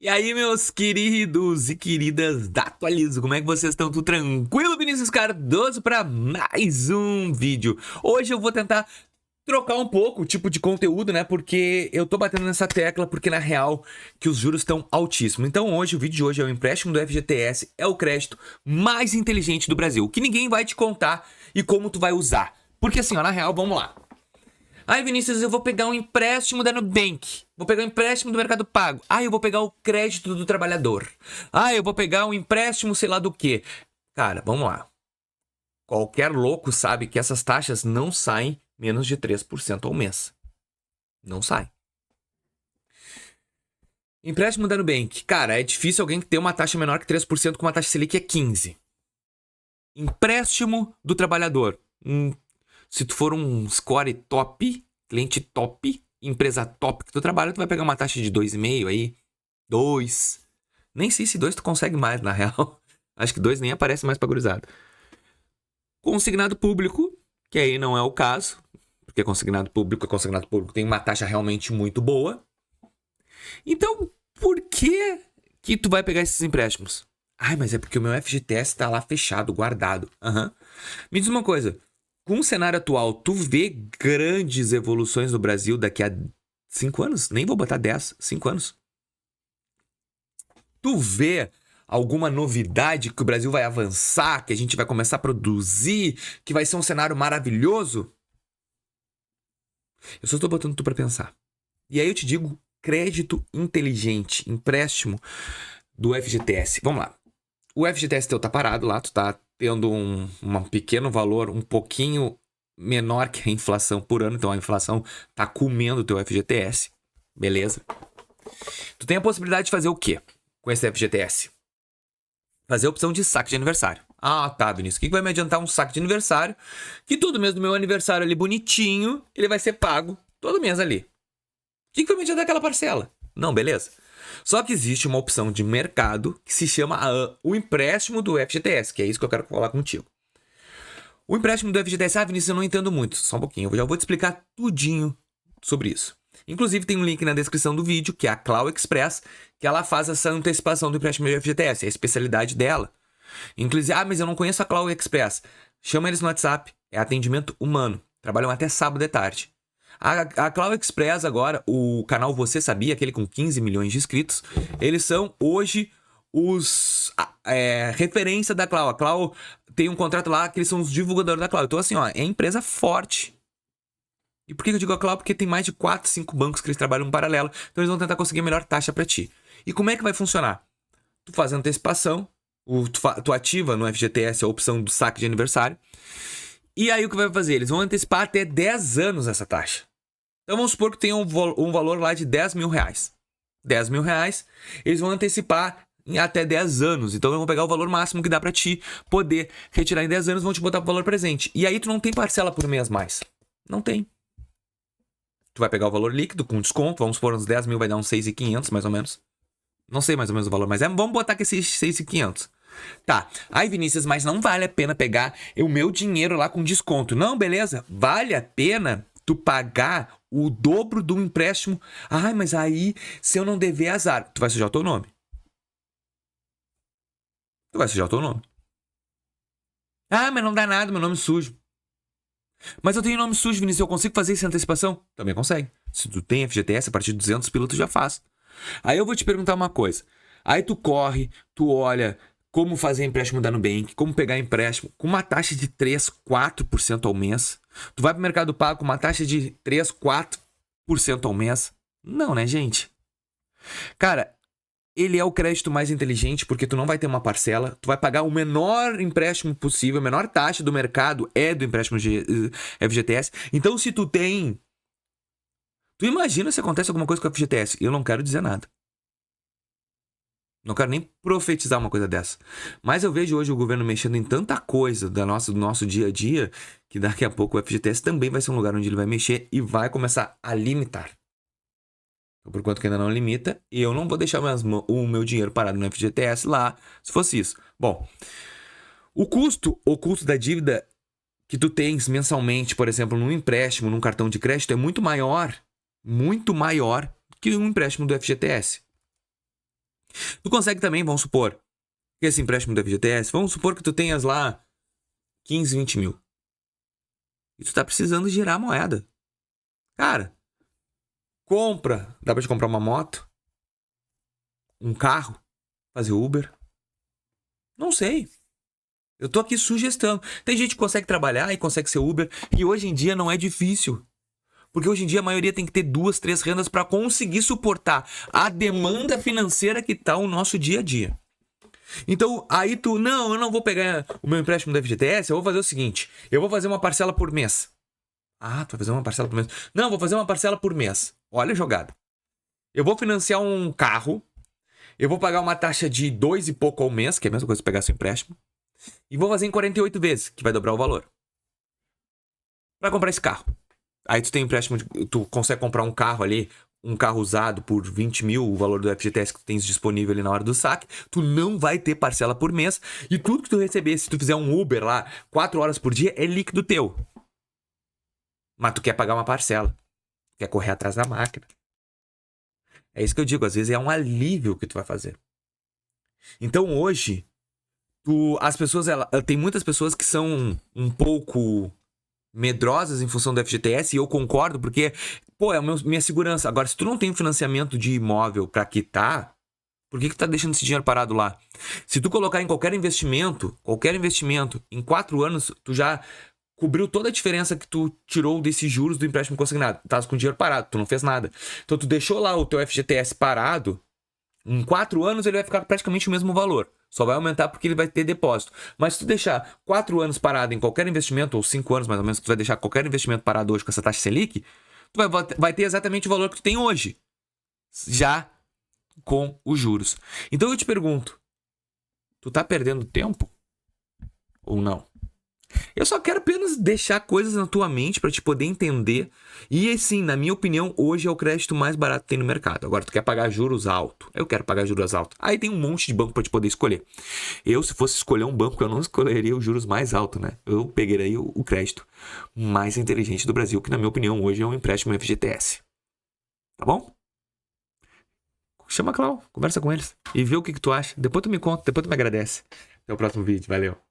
E aí, meus queridos e queridas da Atualizo, como é que vocês estão? Tudo tranquilo? Vinícius Cardoso para mais um vídeo. Hoje eu vou tentar trocar um pouco o tipo de conteúdo, né? Porque eu tô batendo nessa tecla porque na real que os juros estão altíssimos. Então hoje, o vídeo de hoje é o empréstimo do FGTS, é o crédito mais inteligente do Brasil, que ninguém vai te contar e como tu vai usar. Porque assim, ó, na real, vamos lá. Ai, Vinícius, eu vou pegar um empréstimo da Nubank. Vou pegar um empréstimo do Mercado Pago. Ai, eu vou pegar o crédito do trabalhador. Ai, eu vou pegar um empréstimo sei lá do quê. Cara, vamos lá. Qualquer louco sabe que essas taxas não saem menos de 3% ao mês. Não sai. Empréstimo da Nubank. Cara, é difícil alguém ter uma taxa menor que 3% com uma taxa Selic é 15%. Empréstimo do trabalhador. Se tu for um score top, cliente top, empresa top que tu trabalha, tu vai pegar uma taxa de 2,5 aí, 2. Nem sei se 2 tu consegue mais, na real. Acho que 2 nem aparece mais pra gurizada. Consignado público, que aí não é o caso, porque consignado público tem uma taxa realmente muito boa. Então, por que tu vai pegar esses empréstimos? Ai, mas é porque o meu FGTS tá lá fechado, guardado. Me diz uma coisa. Com o cenário atual, tu vê grandes evoluções no Brasil daqui a 5 anos? Nem vou botar 10, 5 anos. Tu vê alguma novidade que o Brasil vai avançar, que a gente vai começar a produzir, que vai ser um cenário maravilhoso? Eu só estou botando tu para pensar. E aí eu te digo, crédito inteligente, empréstimo do FGTS. Vamos lá. O FGTS teu tá parado lá, tu tá tendo um pequeno valor, um pouquinho menor que a inflação por ano. Então a inflação tá comendo o teu FGTS. Beleza? Tu tem a possibilidade de fazer o quê com esse FGTS? Fazer a opção de saque de aniversário. Ah, tá, Vinícius. O que vai me adiantar um saque de aniversário? Que todo mês do meu aniversário ali bonitinho, ele vai ser pago todo mês ali. O que vai me adiantar aquela parcela? Não, beleza? Só que existe uma opção de mercado que se chama o empréstimo do FGTS, que é isso que eu quero falar contigo. O empréstimo do FGTS, Vinícius, eu não entendo muito. Só um pouquinho, eu já vou te explicar tudinho sobre isso. Inclusive tem um link na descrição do vídeo, que é a Clau Express, que ela faz essa antecipação do empréstimo do FGTS, é a especialidade dela. Inclusive, mas eu não conheço a Clau Express. Chama eles no WhatsApp, é atendimento humano. Trabalham até sábado de tarde. A Clau Express agora, o canal Você Sabia, aquele com 15 milhões de inscritos, eles são hoje os referência da Clau. A Clau tem um contrato lá que eles são os divulgadores da Clau. Então assim, ó, é empresa forte. E por que eu digo a Clau? Porque tem mais de 4, 5 bancos que eles trabalham em paralelo. Então eles vão tentar conseguir a melhor taxa pra ti. E como é que vai funcionar? Tu faz a antecipação, tu ativa no FGTS a opção do saque de aniversário. E aí o que vai fazer? Eles vão antecipar até 10 anos essa taxa. Então vamos supor que tem um valor lá de 10 mil reais. 10 mil reais, eles vão antecipar em até 10 anos. Então eles vão pegar o valor máximo que dá pra ti poder retirar em 10 anos e vão te botar pro valor presente. E aí tu não tem parcela por mês mais. Não tem. Tu vai pegar o valor líquido com desconto. Vamos supor uns 10 mil vai dar uns 6.500 mais ou menos. Não sei mais ou menos o valor, mas vamos botar que esses 6.500. Tá, aí Vinícius, mas não vale a pena pegar o meu dinheiro lá com desconto. Não, beleza, vale a pena tu pagar o dobro do empréstimo. Ai, mas aí, se eu não dever, azar. Tu vai sujar o teu nome. Tu vai sujar o teu nome. Ah, mas não dá nada, meu nome é sujo. Mas eu tenho nome sujo, Vinícius, eu consigo fazer essa antecipação? Também consegue. Se tu tem FGTS, a partir de 200 pila tu já faz. Aí eu vou te perguntar uma coisa. Aí tu corre, tu olha como fazer empréstimo da Nubank, como pegar empréstimo com uma taxa de 3, 4% ao mês. Tu vai pro Mercado Pago com uma taxa de 3, 4% ao mês. Não, né, gente? Cara, ele é o crédito mais inteligente porque tu não vai ter uma parcela, tu vai pagar o menor empréstimo possível, a menor taxa do mercado é do empréstimo FGTS. Então se tu tem... Tu imagina se acontece alguma coisa com o FGTS. Eu não quero dizer nada. Não quero nem profetizar uma coisa dessa. Mas eu vejo hoje o governo mexendo em tanta coisa do nosso dia a dia que daqui a pouco o FGTS também vai ser um lugar onde ele vai mexer e vai começar a limitar. Então, por quanto que ainda não limita, eu não vou deixar o meu dinheiro parado no FGTS lá se fosse isso. Bom, o custo oculto da dívida que tu tens mensalmente, por exemplo, num empréstimo, num cartão de crédito, é muito maior que um empréstimo do FGTS. Tu consegue também, vamos supor, que esse empréstimo do FGTS, vamos supor que tu tenhas lá 15, 20 mil. E tu tá precisando girar a moeda. Cara, compra. Dá pra te comprar uma moto? Um carro? Fazer Uber? Não sei. Eu tô aqui sugestando. Tem gente que consegue trabalhar e consegue ser Uber. E hoje em dia não é difícil. Porque hoje em dia a maioria tem que ter 2, 3 rendas para conseguir suportar a demanda financeira que tá o nosso dia a dia. Então, aí tu, não, eu não vou pegar o meu empréstimo do FGTS, eu vou fazer o seguinte, eu vou fazer uma parcela por mês. Ah, tu vai fazer uma parcela por mês? Não, vou fazer uma parcela por mês. Olha a jogada. Eu vou financiar um carro, eu vou pagar uma taxa de 2 e pouco ao mês, que é a mesma coisa que pegar seu empréstimo, e vou fazer em 48 vezes, que vai dobrar o valor. Pra comprar esse carro. Aí tu tem empréstimo, tu consegue comprar um carro ali, um carro usado por 20 mil, o valor do FGTS que tu tens disponível ali na hora do saque, tu não vai ter parcela por mês, e tudo que tu receber, se tu fizer um Uber lá, 4 horas por dia, é líquido teu. Mas tu quer pagar uma parcela, quer correr atrás da máquina. É isso que eu digo, às vezes é um alívio que tu vai fazer. Então hoje, as pessoas, tem muitas pessoas que são um pouco medrosas em função do FGTS, e eu concordo, porque, pô, é minha segurança. Agora, se tu não tem financiamento de imóvel pra quitar, por que tu tá deixando esse dinheiro parado lá? Se tu colocar em qualquer investimento, em 4 anos, tu já cobriu toda a diferença que tu tirou desses juros do empréstimo consignado. Tu tava com o dinheiro parado, tu não fez nada. Então tu deixou lá o teu FGTS parado, em 4 anos ele vai ficar praticamente o mesmo valor. Só vai aumentar porque ele vai ter depósito. Mas se tu deixar 4 anos parado em qualquer investimento, ou 5 anos mais ou menos, que tu vai deixar qualquer investimento parado hoje com essa taxa Selic, tu vai ter exatamente o valor que tu tem hoje. Já com os juros. Então eu te pergunto, tu tá perdendo tempo? Ou não? Eu só quero apenas deixar coisas na tua mente pra te poder entender. E assim, na minha opinião, hoje é o crédito mais barato que tem no mercado. Agora, tu quer pagar juros altos? Eu quero pagar juros altos. Aí tem um monte de banco pra te poder escolher. Eu, se fosse escolher um banco, eu não escolheria os juros mais altos, né? Eu pegaria o crédito mais inteligente do Brasil, que na minha opinião hoje é um empréstimo FGTS. Tá bom? Chama a Clau, conversa com eles e vê o que tu acha. Depois tu me conta, depois tu me agradece. Até o próximo vídeo, valeu.